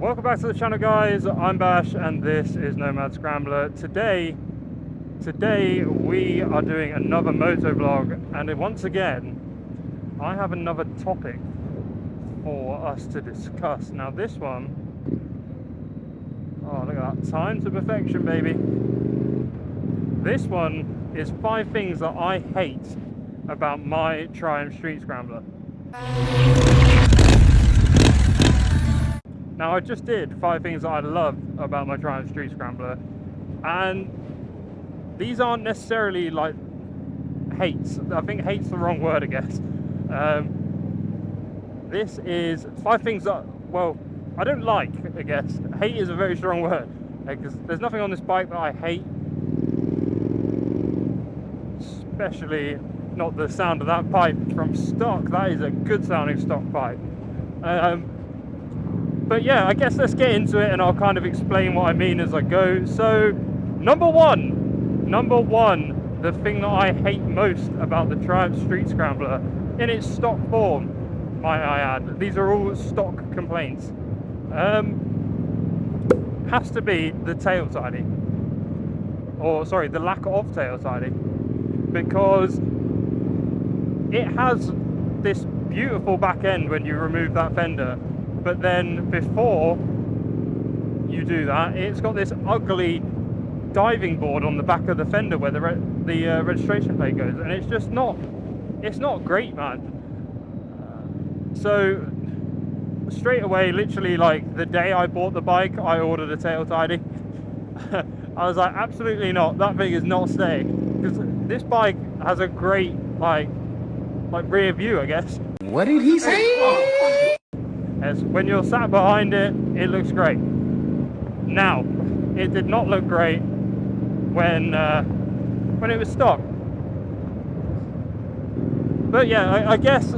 Welcome back to the channel, guys. I'm Bash and this is Nomad Scrambler. Today we are doing another moto vlog, and once again I have another topic for us to discuss. Now this one, oh look at that, time to perfection, baby. This one is 5 things that I hate about my Triumph Street Scrambler. Now I just did 5 things that I love about my Triumph Street Scrambler, and these aren't necessarily like hates. I think hate's the wrong word, I guess. This is 5 things that, well, I don't like, I guess. Hate is a very strong word, because there's nothing on this bike that I hate, especially not the sound of that pipe from stock. That is a good sounding stock pipe. But yeah, I guess let's get into it and I'll kind of explain what I mean as I go. So, number one, the thing that I hate most about the Triumph Street Scrambler, in its stock form, might I add, these are all stock complaints, has to be the tail tidy. Or, sorry, the lack of tail tidy. Because it has this beautiful back end when you remove that fender. But then before you do that, it's got this ugly diving board on the back of the fender where the registration plate goes, and it's just not, it's not great, man. So straight away, literally like the day I bought the bike, I ordered a tail tidy. I was like, absolutely not, that thing is not staying, because this bike has a great like rear view, I guess. What did he say? As when you're sat behind it, it looks great. Now, it did not look great when it was stock. But yeah, I guess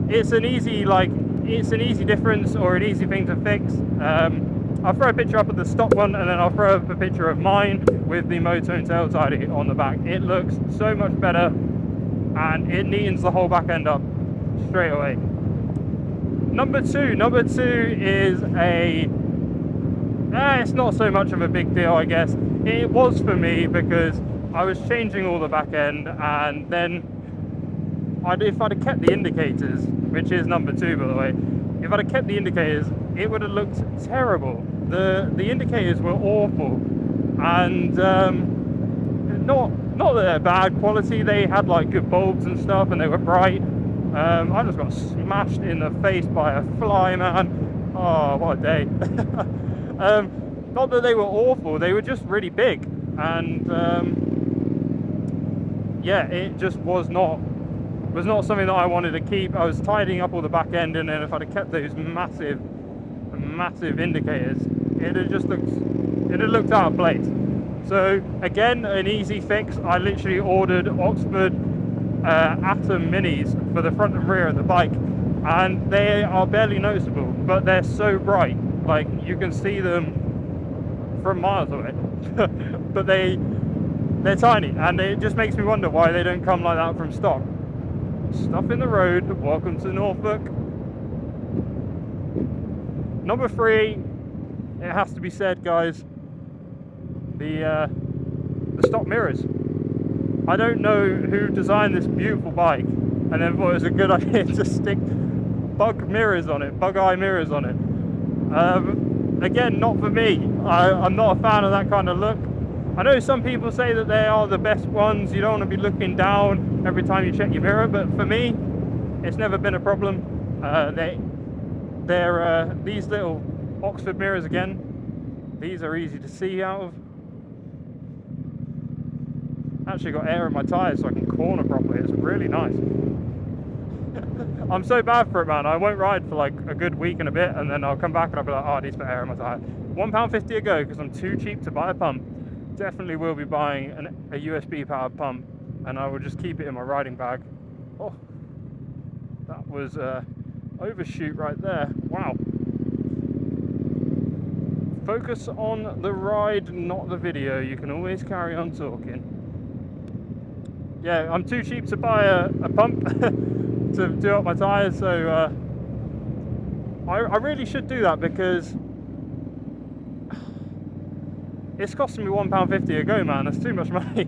it's an easy difference, or an easy thing to fix. I'll throw a picture up of the stock one, and then I'll throw up a picture of mine with the Motone tail tidy on the back. It looks so much better, and it neatens the whole back end up straight away. Number two is it's not so much of a big deal, I guess. It was for me because I was changing all the back end, and then if I'd have kept the indicators, which is number 2 by the way, if I'd have kept the indicators, it would have looked terrible. The indicators were awful, and not that they're bad quality. They had like good bulbs and stuff, and they were bright. I just got smashed in the face by a fly, man. Oh, what a day. Not that they were awful, they were just really big. And yeah, it just was not something that I wanted to keep. I was tidying up all the back end, and then if I'd have kept those massive indicators, it had looked out of place. So again, an easy fix. I literally ordered Oxford Atom minis for the front and rear of the bike, and they are barely noticeable, but they're so bright, like you can see them from miles away. But they're tiny, and it just makes me wonder why they don't come like that from stock. Stuff in the road, welcome to Norfolk. Number 3, it has to be said, guys, the stock mirrors. I don't know who designed this beautiful bike and then thought it was a good idea to stick bug eye mirrors on it. Again, not for me. I'm not a fan of that kind of look. I know some people say that they are the best ones. You don't want to be looking down every time you check your mirror, but for me, it's never been a problem. They're these little Oxford mirrors again. These are easy to see out of. Actually got air in my tyres so I can corner properly. It's really nice. I'm so bad for it, man. I won't ride for like a good week and a bit, and then I'll come back and I'll be like, oh, I need to put air in my tyre. £1.50 a go, because I'm too cheap to buy a pump. Definitely will be buying a USB powered pump, and I will just keep it in my riding bag. Oh, that was overshoot right there. Wow. Focus on the ride, not the video. You can always carry on talking. Yeah, I'm too cheap to buy a pump to do up my tyres, so I really should do that, because it's costing me £1.50 a go, man. That's too much money.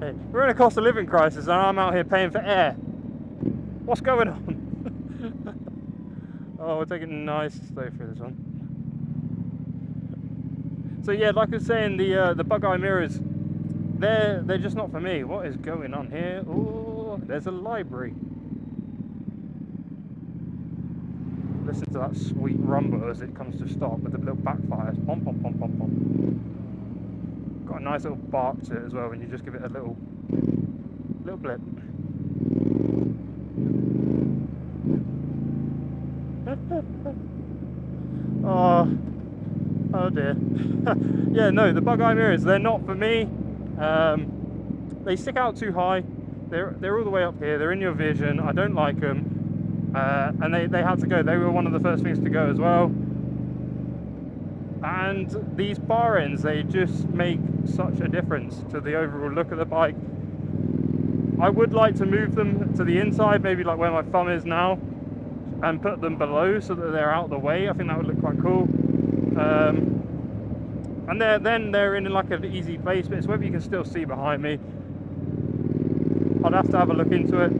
Hey, we're in a cost of living crisis and I'm out here paying for air. What's going on? Oh, we're taking nice slow through this one. So yeah, like I was saying, the bug eye mirrors, they're just not for me. What is going on here? Oh, there's a library. Listen to that sweet rumble as it comes to stop with the little backfires. Pom pom pom pom pom. Got a nice little bark to it as well when you just give it a little blip. Oh dear. Yeah, no, the bug eye mirrors, they're not for me. They stick out too high. They're all the way up here. They're in your vision. I don't like them. And they had to go. They were one of the first things to go as well. And these bar ends, they just make such a difference to the overall look of the bike. I would like to move them to the inside, maybe like where my thumb is now, and put them below so that they're out of the way. I think that would look quite cool. And then they're in like an easy place, but it's whether you can still see behind me. I'd have to have a look into it.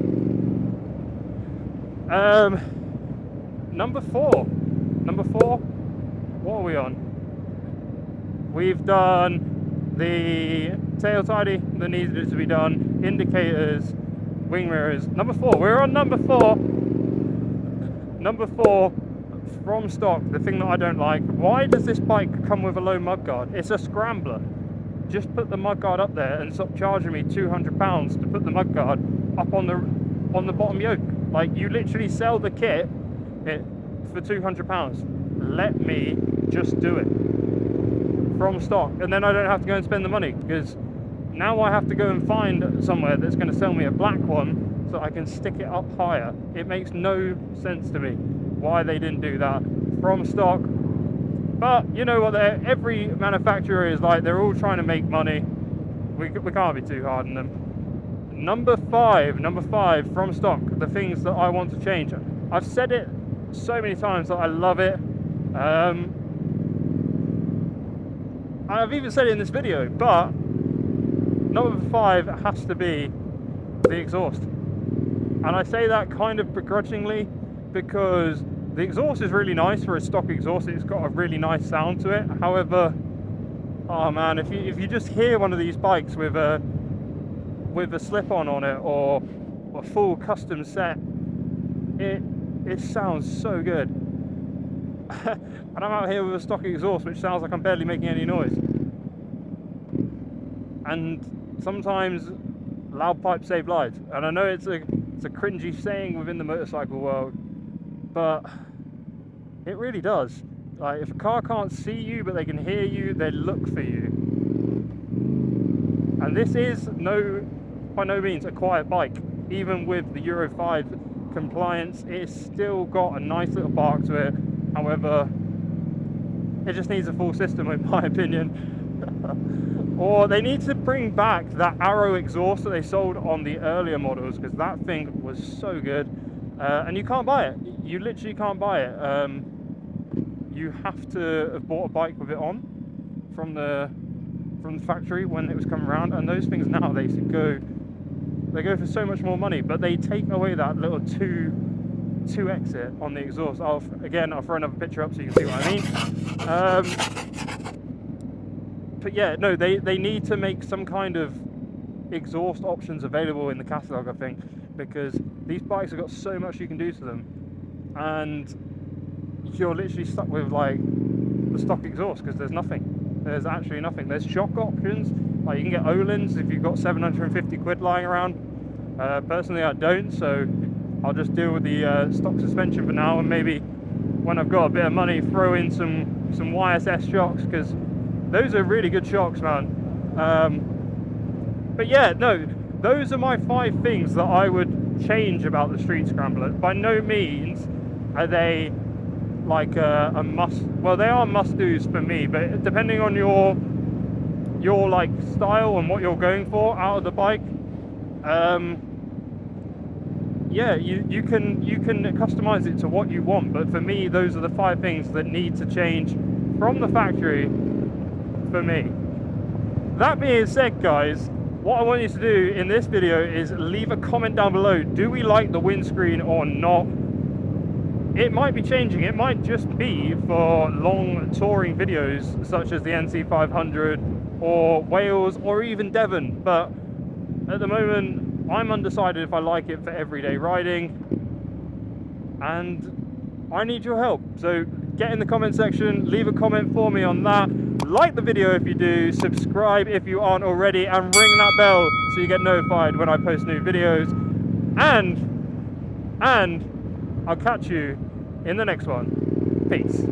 Number four, what are we on? We've done the tail tidy that needed to be done, indicators, wing mirrors. Number four, we're on number four. Number four, from stock, the thing that I don't like. Why does this bike come with a low mudguard? It's a scrambler. Just put the mudguard up there and stop charging me £200 to put the mudguard up on the bottom yoke. Like, you literally sell the kit for £200. Let me just do it from stock, and then I don't have to go and spend the money, because now I have to go and find somewhere that's going to sell me a black one so I can stick it up higher. It makes no sense to me why they didn't do that from stock. But you know what, every manufacturer is like, they're all trying to make money. We can't be too hard on them. Number five from stock, the things that I want to change. I've said it so many times that I love it. I've even said it in this video, but number 5 has to be the exhaust. And I say that kind of begrudgingly, because the exhaust is really nice for a stock exhaust. It's got a really nice sound to it. However, oh man, if you just hear one of these bikes with a slip-on on it, or a full custom set, it sounds so good. And I'm out here with a stock exhaust which sounds like I'm barely making any noise. And sometimes loud pipes save lives. And I know it's a cringy saying within the motorcycle world, but it really does. Like, if a car can't see you but they can hear you, they look for you. And this is by no means a quiet bike. Even with the Euro 5 compliance, it's still got a nice little bark to it. However, it just needs a full system, in my opinion. Or they need to bring back that Arrow exhaust that they sold on the earlier models, because that thing was so good. And you can't buy it. You literally can't buy it. You have to have bought a bike with it on from the factory when it was coming around. And those things now, they go for so much more money, but they take away that little two exit on the exhaust. I'll throw another picture up so you can see what I mean. But yeah, no, they need to make some kind of exhaust options available in the catalogue, I think, because these bikes have got so much you can do to them, and you're literally stuck with like the stock exhaust, because there's nothing. There's actually nothing. There's shock options, like you can get Öhlins if you've got 750 quid lying around. Personally, I don't, so I'll just deal with the stock suspension for now, and maybe when I've got a bit of money, throw in some YSS shocks, because those are really good shocks, man. But yeah, no, those are my 5 things that I would change about the Street Scrambler. By no means are they like a must. Well, they are must-dos for me, but depending on your like style and what you're going for out of the bike, yeah, you can customize it to what you want. But for me, those are the 5 things that need to change from the factory for me. That being said, guys, what I want you to do in this video is leave a comment down below. Do we like the windscreen or not? It might be changing. It might just be for long touring videos such as the NC500 or Wales or even Devon. But at the moment, I'm undecided if I like it for everyday riding, and I need your help. So get in the comment section, leave a comment for me on that. Like the video if you do, subscribe if you aren't already, and ring that bell so you get notified when I post new videos. And I'll catch you in the next one. Peace.